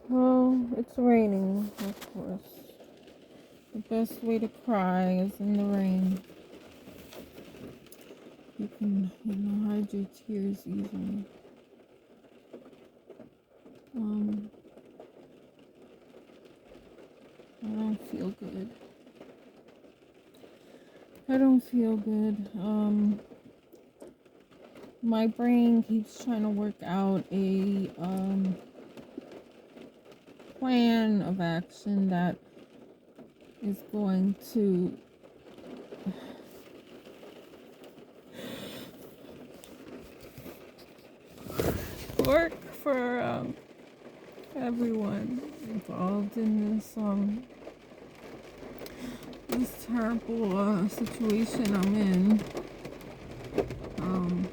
Well, it's raining, of course. The best way to cry is in the rain. You can, hide your tears easily. Um, I don't feel good. I don't feel good. My brain keeps trying to work out a plan of action that is going to work for everyone involved in this terrible situation I'm in. Um,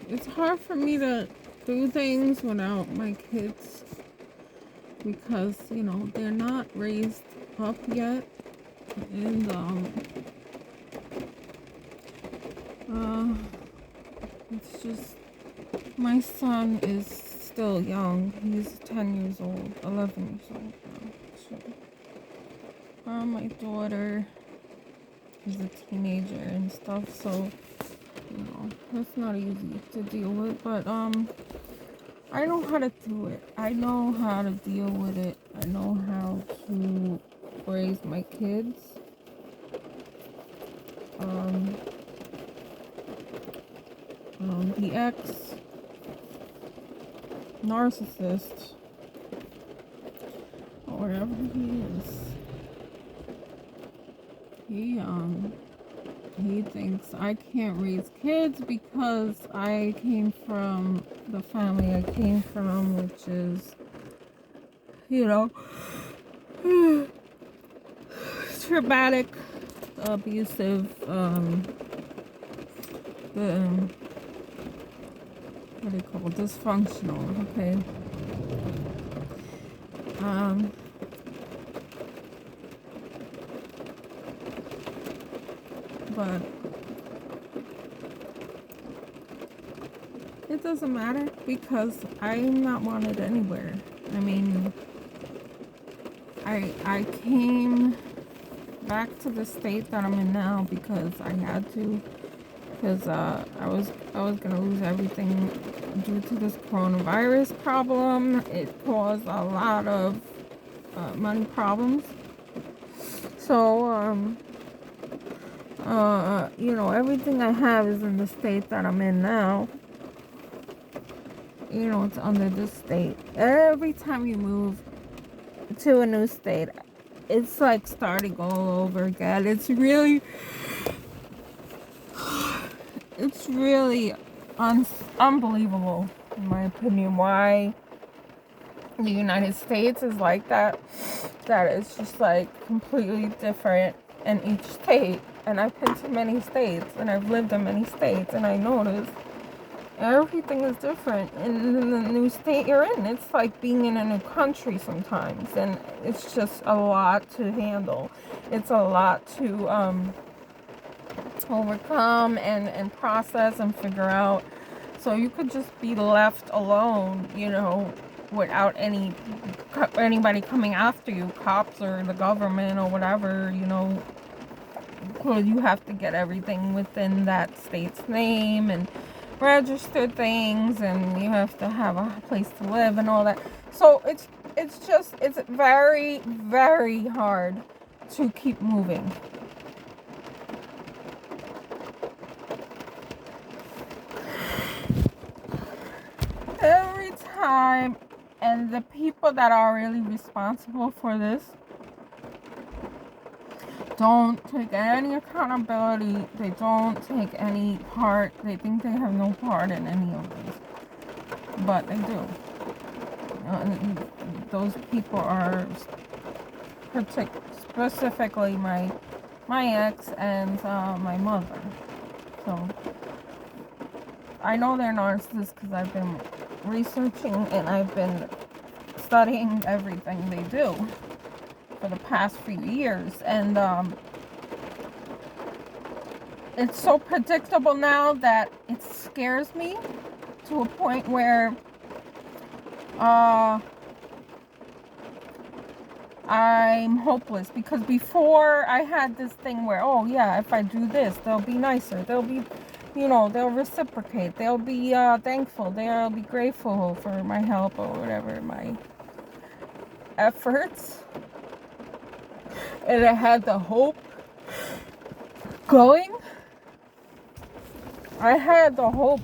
it's hard for me to do things without my kids because they're not raised up yet, and it's just my son is still young. He's 10 years old, 11 years old now. So, my daughter is a teenager and stuff, so that's not easy to deal with. But I know how to do it. I know how to deal with it. I know how to raise my kids. The ex narcissist, or whatever he is, he thinks I can't raise kids because I came from the family I came from, which is, traumatic, abusive, what do you call it? Dysfunctional, okay? But it doesn't matter because I'm not wanted anywhere. I mean, I came back to the state that I'm in now because I had to, because I was gonna lose everything due to this coronavirus problem. It caused a lot of money problems. So everything I have is in the state that I'm in now. It's under this state. Every time you move to a new state, it's like starting all over again. It's really unbelievable, in my opinion, why the United States is like that. That it's just like completely different in each state. And I've been to many states, and I've lived in many states, and I noticed everything is different in the new state you're in. It's like being in a new country sometimes, and it's just a lot to handle. It's a lot to overcome and process and figure out. So you could just be left alone, without anybody coming after you, cops or the government or whatever, because you have to get everything within that state's name and register things, and you have to have a place to live and all that. So it's very, very hard to keep moving. Every time, and the people that are really responsible for this don't take any accountability. They don't take any part. They think they have no part in any of this, but they do. And those people are specifically my ex and my mother. So I know they're narcissists because I've been researching and I've been studying everything they do for the past few years, and it's so predictable now that it scares me to a point where I'm hopeless, because before I had this thing where, oh yeah, if I do this, they'll be nicer, they'll be, they'll reciprocate, they'll be thankful, they'll be grateful for my help or whatever, my efforts. And I had the hope going. I had the hope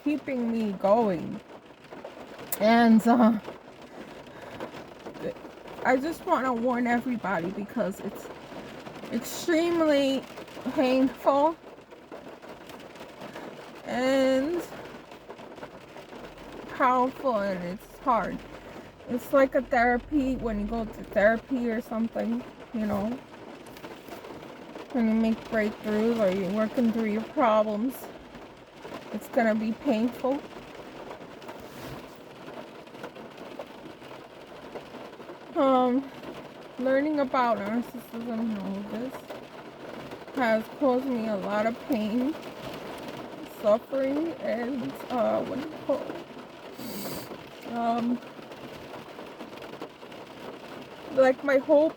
keeping me going. And I just want to warn everybody, because it's extremely painful and powerful, and it's hard. It's like a therapy, when you go to therapy or something, when you make breakthroughs or you're working through your problems, it's gonna be painful. Learning about narcissism and all of this has caused me a lot of pain, suffering, and like my hope,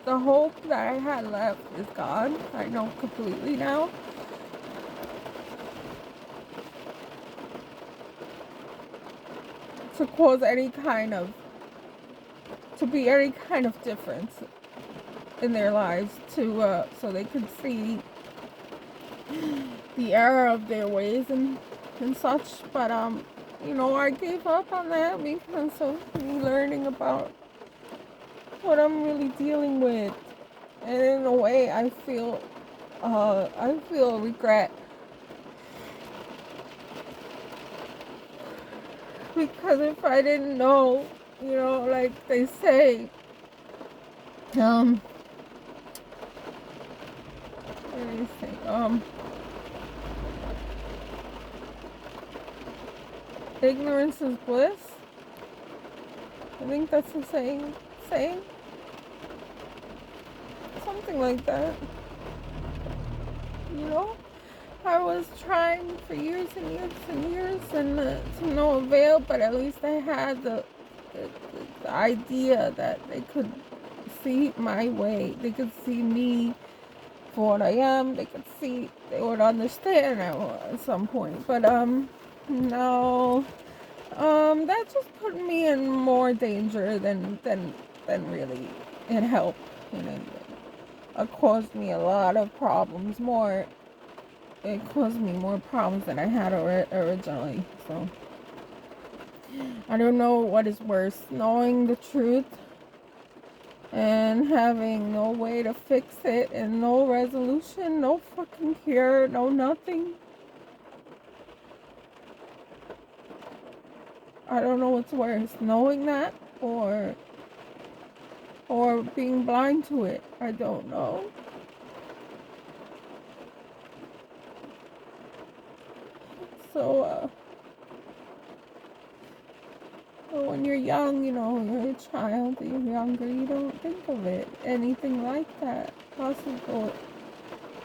the hope that I had left is gone. I know completely now. To cause to be any kind of difference in their lives, so they could see the error of their ways and such. But I gave up on that because of me learning about what I'm really dealing with. And in a way, I feel regret, because if I didn't know, like they say, what do they say? Ignorance is bliss. I think that's the saying, something like that. I was trying for years and years and years, and to no avail. But at least I had the idea that they could see my way. They could see me for what I am. They would understand at some point. But no, that just put me in more danger than really it helped in any way. It caused me a lot of problems. It caused me more problems than I had originally. So I don't know what is worse, knowing the truth and having no way to fix it, and no resolution, no fucking cure, no nothing. I don't know what's worse, knowing that or being blind to it. I don't know. So when you're young, you're a child, you're younger, you don't think of it, anything like that possible.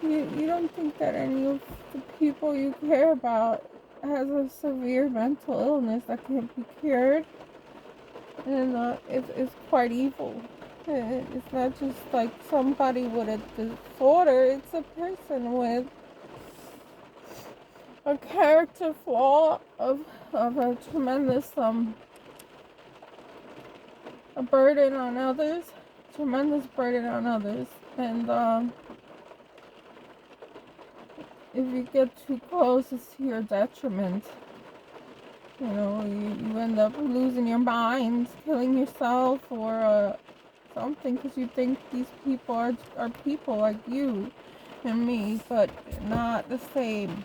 You don't think that any of the people you care about has a severe mental illness that can't be cured. And it's quite evil. It's not just like somebody with a disorder, it's a person with a character flaw of a tremendous a burden on others, tremendous burden on others. And if you get too close, it's to your detriment. You end up losing your mind, killing yourself, or something, because you think these people are people like you and me, but not the same.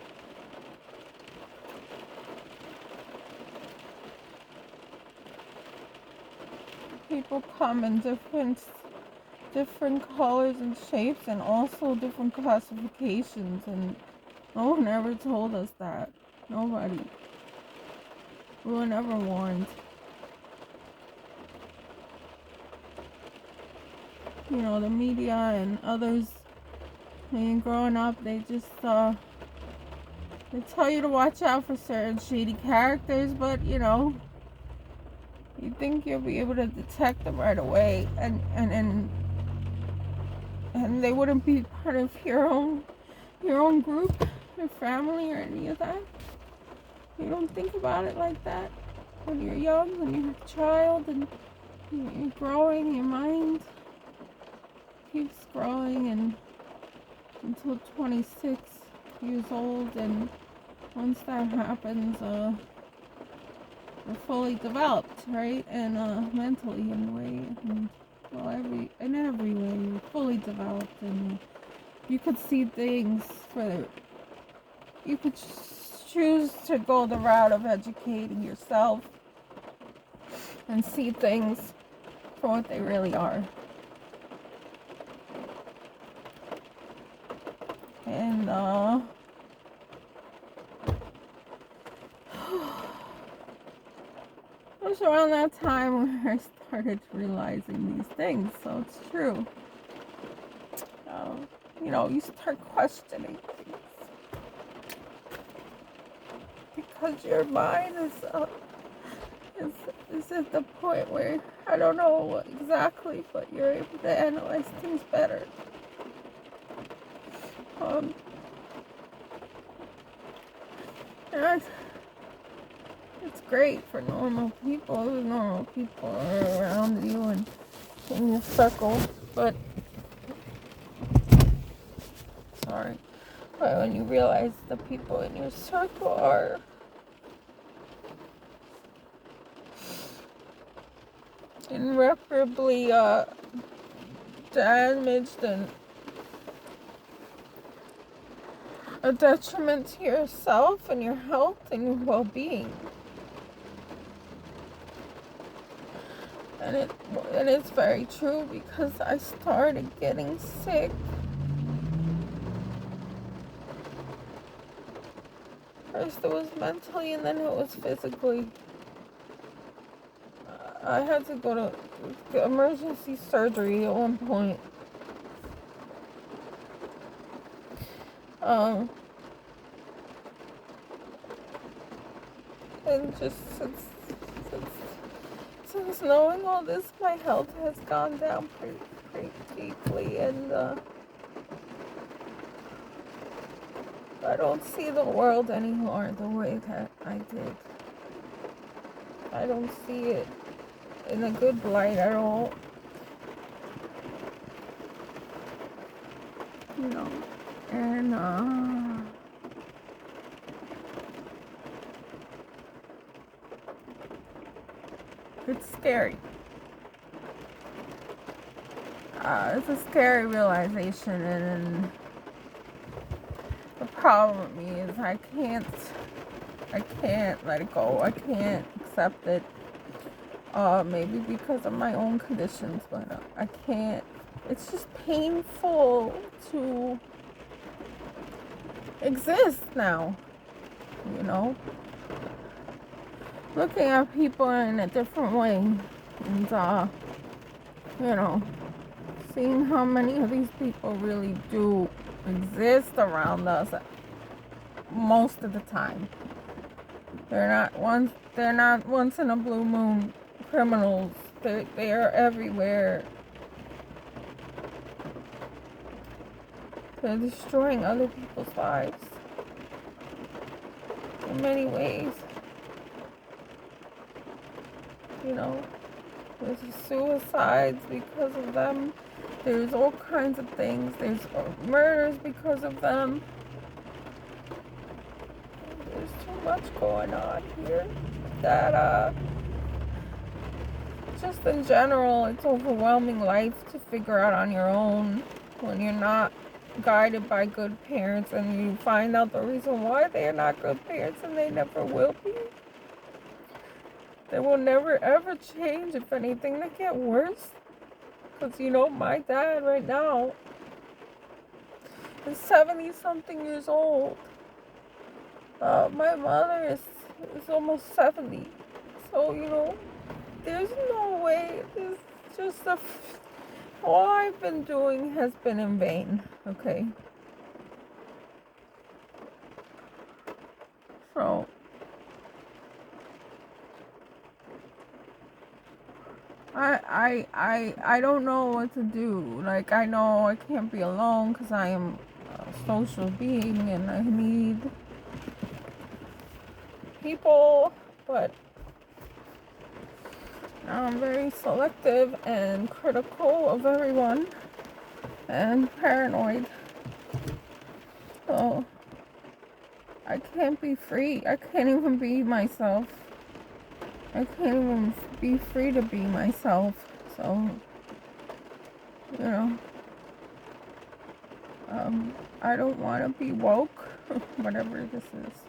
People come in different colors and shapes, and also different classifications, and no one ever told us that. Nobody. We were never warned. The media and others, when you're growing up, they just They tell you to watch out for certain shady characters, but you know, you think you'll be able to detect them right away, and they wouldn't be part of your own group, your family, or any of that. You don't think about it like that when you're young, when you're a child, and you're growing. Your mind keeps growing, and until 26 years old, and once that happens, we're fully developed, right? And mentally, anyway, and well, in every way, you're fully developed, and you could see things you could choose to go the route of educating yourself and see things for what they really are. And it was around that time where I started realizing these things, so it's true. You know, you start questioning things because your mind is at the point where I don't know what exactly, but you're able to analyze things better. And it's great for normal people. Normal people are around you and in your circle, but when you realize the people in your circle are irreparably damaged and a detriment to yourself and your health and your well-being. And it's very true, because I started getting sick. First it was mentally, and then it was physically. I had to go to emergency surgery at one point. And just since knowing all this, my health has gone down pretty deeply, and I don't see the world anymore the way that I did. I don't see it in a good light at all. You know, and it's scary. It's a scary realization, and the problem with me is I can't let it go. I can't accept it. Maybe because of my own conditions, but I can't. It's just painful to exist now, you know? Looking at people in a different way, and, you know, seeing how many of these people really do exist around us most of the time. They're not once in a blue moon criminals. They are everywhere. They're destroying other people's lives in many ways. You know, there's suicides because of them. There's all kinds of things. There's murders because of them. There's too much going on here that just in general, it's overwhelming life to figure out on your own when you're not guided by good parents, and you find out the reason why they are not good parents, and they never will be. They will never ever change. If anything, they get worse. Because, you know, my dad right now is 70-something years old. My mother is almost 70. So, you know, there's no way. It's just all I've been doing has been in vain, okay? So I don't know what to do. Like, I know I can't be alone because I am a social being and I need people, but now I'm very selective and critical of everyone and paranoid. So I can't be free. I can't even be myself. I can't even be free to be myself. So, you know, I don't want to be woke, whatever this is.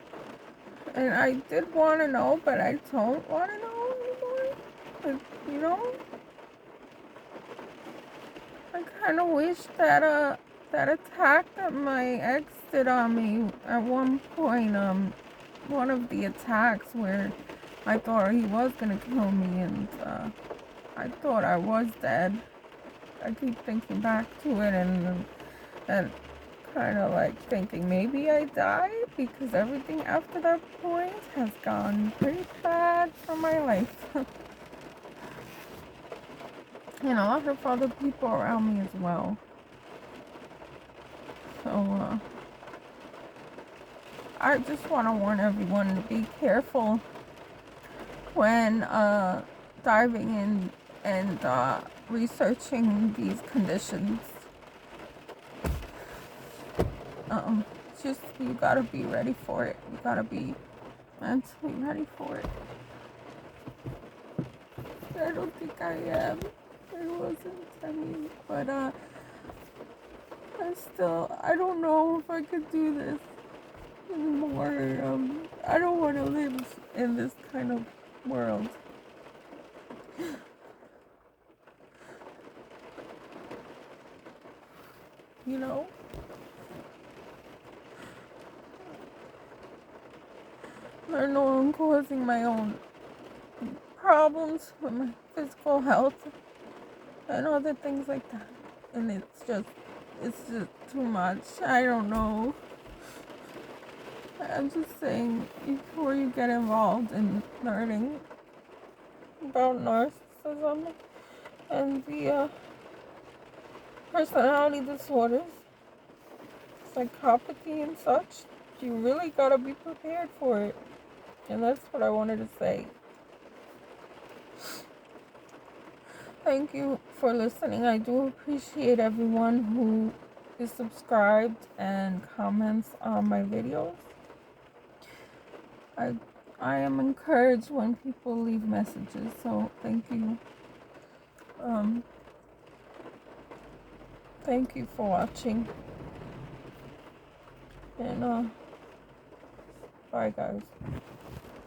And I did want to know, but I don't want to know anymore. Like, you know, I kind of wish that that attack that my ex did on me at one point, one of the attacks where I thought he was gonna kill me, and I thought I was dead. I keep thinking back to it, and kind of like thinking maybe I died, because everything after that point has gone pretty bad for my life. And a lot of other people around me as well. So I just want to warn everyone to be careful when diving in and researching these conditions. Just, you gotta be ready for it. You gotta be mentally ready for it. I don't think I am. I wasn't. I mean, but I don't know if I could do this anymore. I don't want to live in this kind of world. You know? I know I'm causing my own problems with my physical health and other things like that. And it's just too much. I don't know. I'm just saying, before you get involved in learning about narcissism and the personality disorders, psychopathy and such, you really gotta be prepared for it. And that's what I wanted to say. Thank you for listening. I do appreciate everyone who is subscribed and comments on my videos. I am encouraged when people leave messages, so thank you. Thank you for watching. And bye guys.